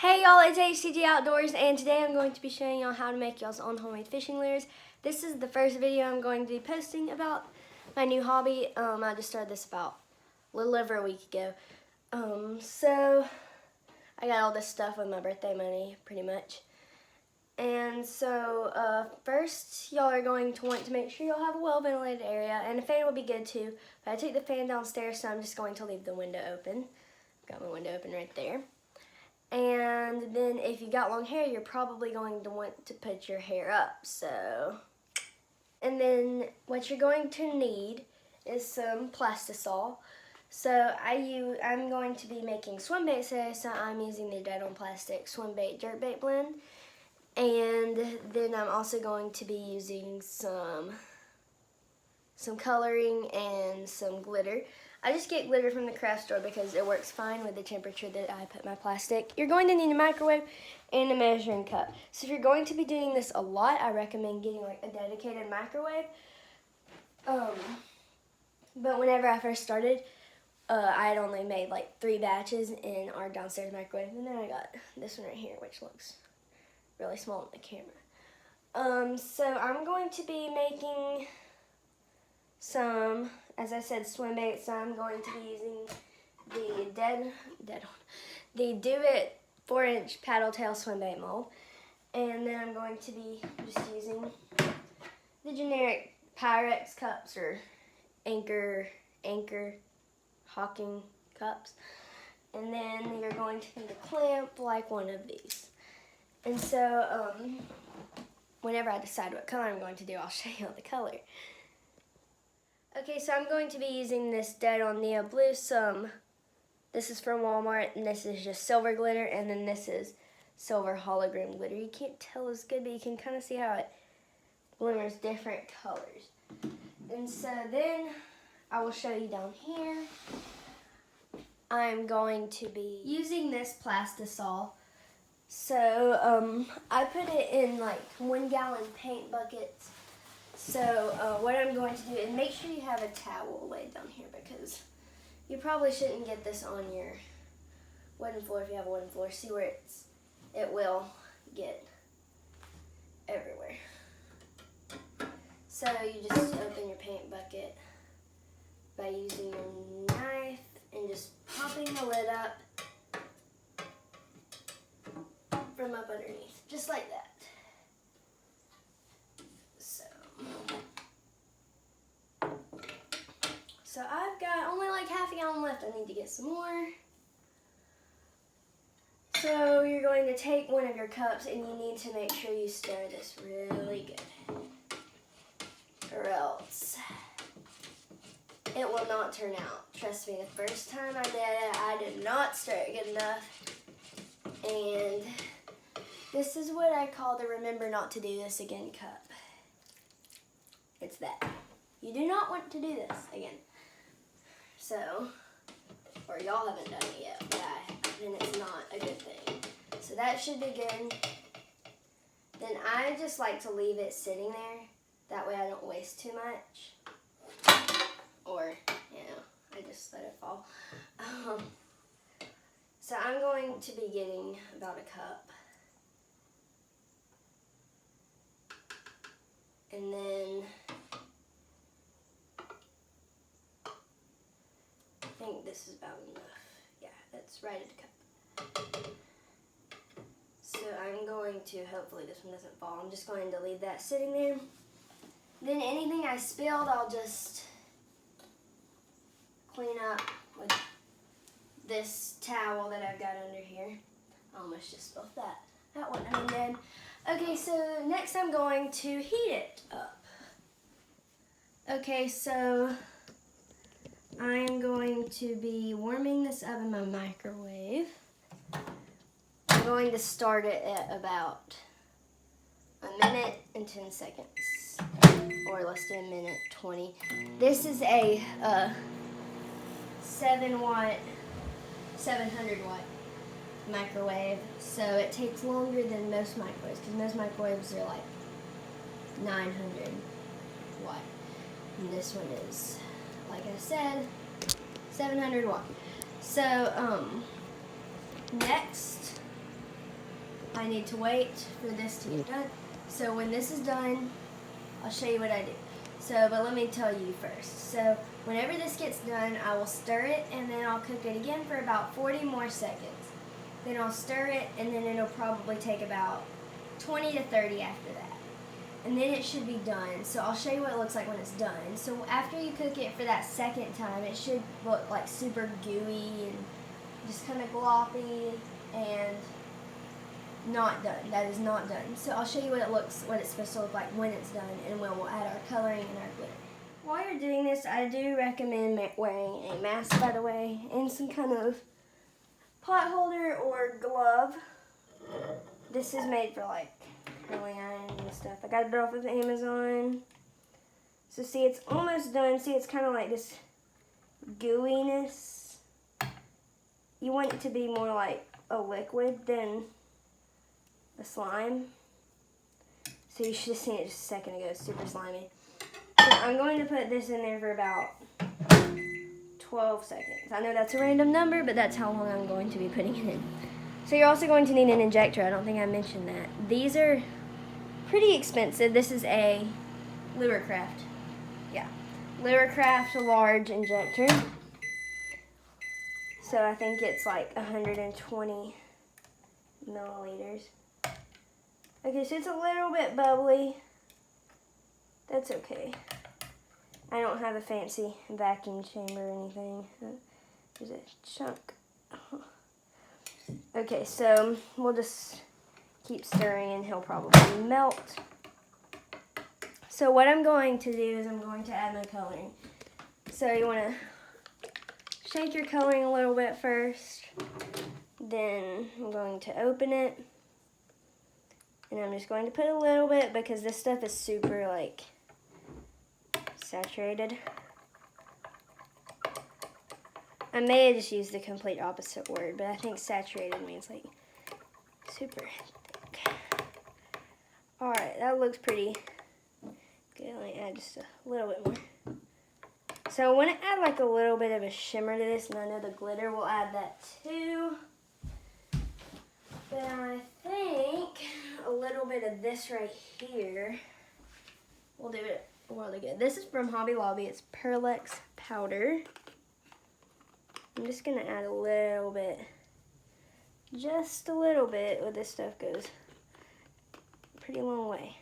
Hey y'all, it's HCG Outdoors, and today I'm going to be showing y'all how to make y'all's own homemade fishing lures. This is the first video I'm going to be posting about my new hobby. I just started this about a little over a week ago. So I got all this stuff with my birthday money, pretty much. And so first, y'all are going to want to make sure y'all have a well-ventilated area, and a fan would be good too. But I took the fan downstairs, so I'm just going to leave the window open. Got my window open right there. And then if you got long hair, you're probably going to want to put your hair up. And then what you're going to need is some plastisol. So I'm going to be making swim baits today, so I'm using the Dead on Plastic swim bait jerkbait blend. And then I'm also going to be using some coloring and some glitter. I just get glitter from the craft store because it works fine with the temperature that I put my plastic. You're going to need a microwave and a measuring cup. So if you're going to be doing this a lot, I recommend getting like a dedicated microwave. But whenever I first started, I had only made like 3 batches in our downstairs microwave, and then I got this one right here, which looks really small in the camera. So I'm going to be making some, as I said, swim baits. So I'm going to be using the Do It 4-inch paddle tail swim bait mold, and then I'm going to be just using the generic Pyrex cups or Anchor Hawking cups, and then you're going to need a clamp like one of these. And so whenever I decide what color I'm going to do, I'll show you the color. Okay, so I'm going to be using this Dead on Neo Blue. This is from Walmart, and this is just silver glitter, and then this is silver hologram glitter. You can't tell as good, but you can kind of see how it glimmers different colors. And so then I will show you down here. I'm going to be using this plastisol. So I put it in like 1-gallon paint buckets. So what I'm going to do is make sure you have a towel laid down here, because you probably shouldn't get this on your wooden floor if you have a wooden floor. See where it will get everywhere. So you just open your paint bucket by using your knife and just popping the lid up from up underneath, just like that. So I've got only like half a gallon left. I need to get some more. So you're going to take one of your cups, and you need to make sure you stir this really good, or else it will not turn out. Trust me, the first time I did it, I did not stir it good enough. And this is what I call the remember not to do this again cup. It's that. You do not want to do this again. So, or y'all haven't done it yet, but then it's not a good thing. So that should be good. Then I just like to leave it sitting there. That way I don't waste too much. Or, I just let it fall. So I'm going to be getting about a cup. And then I think this is about enough. Yeah, that's right at a cup. So I'm going to, hopefully this one doesn't fall, I'm just going to leave that sitting there. Then anything I spilled, I'll just clean up with this towel that I've got under here. I almost just spilled that one. And then, okay, so next I'm going to heat it up. Okay, so I'm going to be warming this up in my microwave. I'm going to start it at about 1 minute and 10 seconds. Or let's do 1 minute 20. This is a 700 watt microwave, so it takes longer than most microwaves, because most microwaves are like 900 watt. And this one is, like I said, 700 watt. So, next, I need to wait for this to get done. So when this is done, I'll show you what I do. So, but let me tell you first. So whenever this gets done, I will stir it and then I'll cook it again for about 40 more seconds. Then I'll stir it and then it'll probably take about 20 to 30 after that. And then it should be done. So I'll show you what it looks like when it's done. So after you cook it for that second time, it should look like super gooey and just kind of gloppy and not done. That is not done. So I'll show you what it's supposed to look like when it's done, and we'll add our coloring and our glitter. While you're doing this, I do recommend wearing a mask, by the way, and some kind of pot holder or glove. This is made for like curling iron and stuff. I got it off of Amazon. So see, it's almost done. See, it's kind of like this gooiness. You want it to be more like a liquid than a slime. So you should have seen it just a second ago. It's super slimy. So I'm going to put this in there for about 12 seconds. I know that's a random number, but that's how long I'm going to be putting it in. So you're also going to need an injector. I don't think I mentioned that. These are pretty expensive. This is a Luracraft. Yeah. Luracraft large injector. So I think it's like 120 milliliters. Okay, so it's a little bit bubbly. That's okay. I don't have a fancy vacuum chamber or anything. There's a chunk. Okay, so we'll just keep stirring and he'll probably melt. So what I'm going to do is I'm going to add my coloring. So you want to shake your coloring a little bit first. Then I'm going to open it. And I'm just going to put a little bit because this stuff is super like saturated. I may have just used the complete opposite word, but I think saturated means like super thick. Alright, that looks pretty good. Let me add just a little bit more. So I want to add like a little bit of a shimmer to this, and I know the glitter will add that too. But I think a little bit of this right here will do it really good. This is from Hobby Lobby. It's Perlex powder. I'm just going to add a little bit. Just a little bit. Well, this stuff goes a pretty long way.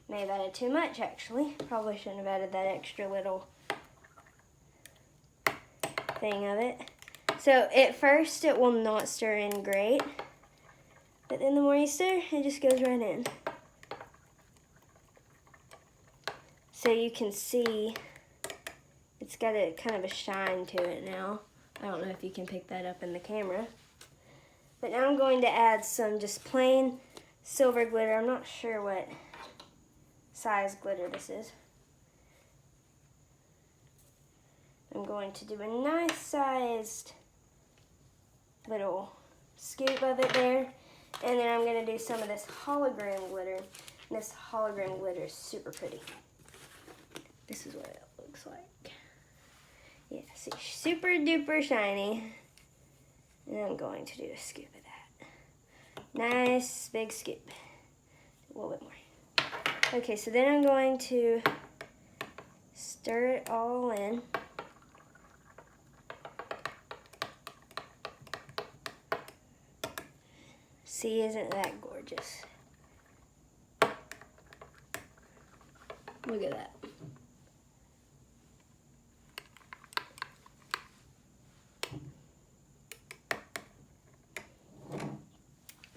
May have added too much, actually. Probably shouldn't have added that extra little thing of it. So at first it will not stir in great, but then the more you stir, it just goes right in. So you can see it's got a kind of a shine to it now. I don't know if you can pick that up in the camera. But now I'm going to add some just plain silver glitter. I'm not sure what size glitter this is. I'm going to do a nice sized little scoop of it there, and then I'm going to do some of this hologram glitter. And this hologram glitter is super pretty. This is what it looks like. Yeah, see, super duper shiny. And I'm going to do a scoop of that. Nice big scoop. A little bit more. Okay, so then I'm going to stir it all in. See, isn't that gorgeous? Look at that.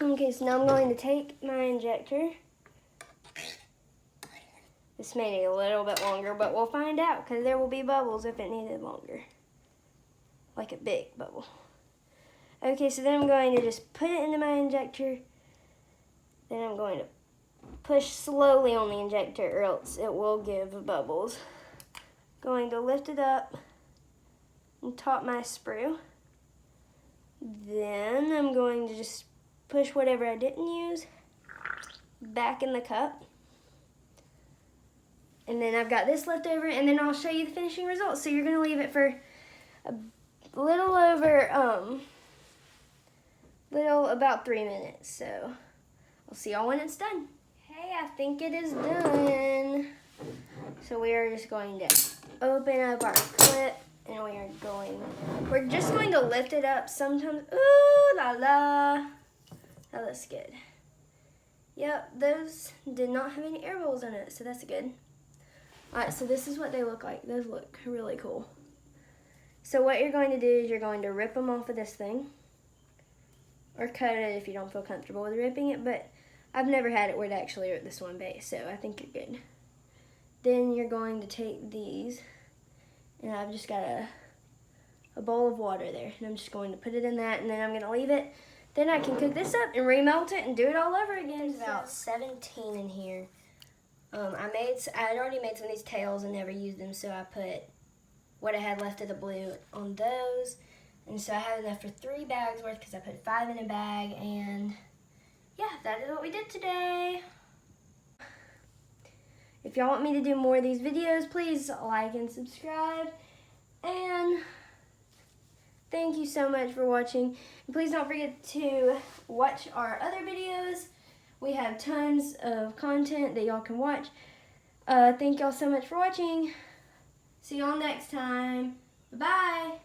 Okay, so now I'm going to take my injector. This may need a little bit longer, but we'll find out because there will be bubbles if it needed longer. Like a big bubble. Okay, so then I'm going to just put it into my injector. Then I'm going to push slowly on the injector or else it will give bubbles. Going to lift it up and top my sprue. Then I'm going to just push whatever I didn't use back in the cup. And then I've got this left over, and then I'll show you the finishing results. So you're going to leave it for a little over about 3 minutes. So I'll see y'all when it's done. Hey, I think it is done. So we are just going to open up our clip and we're just going to lift it up sometimes. Ooh la la. That looks good. Yep, those did not have any air bubbles in it, so that's good. Alright, so this is what they look like. Those look really cool. So what you're going to do is you're going to rip them off of this thing. Or cut it if you don't feel comfortable with ripping it, but I've never had it where it actually hurt the swim bait, so I think you're good. Then you're going to take these, and I've just got a bowl of water there, and I'm just going to put it in that, and then I'm going to leave it. Then I can cook this up and remelt it and do it all over again. There's about 17 in here. I had already made some of these tails and never used them, so I put what I had left of the blue on those. And so I had enough for 3 bags worth because I put 5 in a bag, and yeah, that is what we did today. If y'all want me to do more of these videos, please like and subscribe. And thank you so much for watching. And please don't forget to watch our other videos. We have tons of content that y'all can watch. Thank y'all so much for watching. See y'all next time. Bye-bye.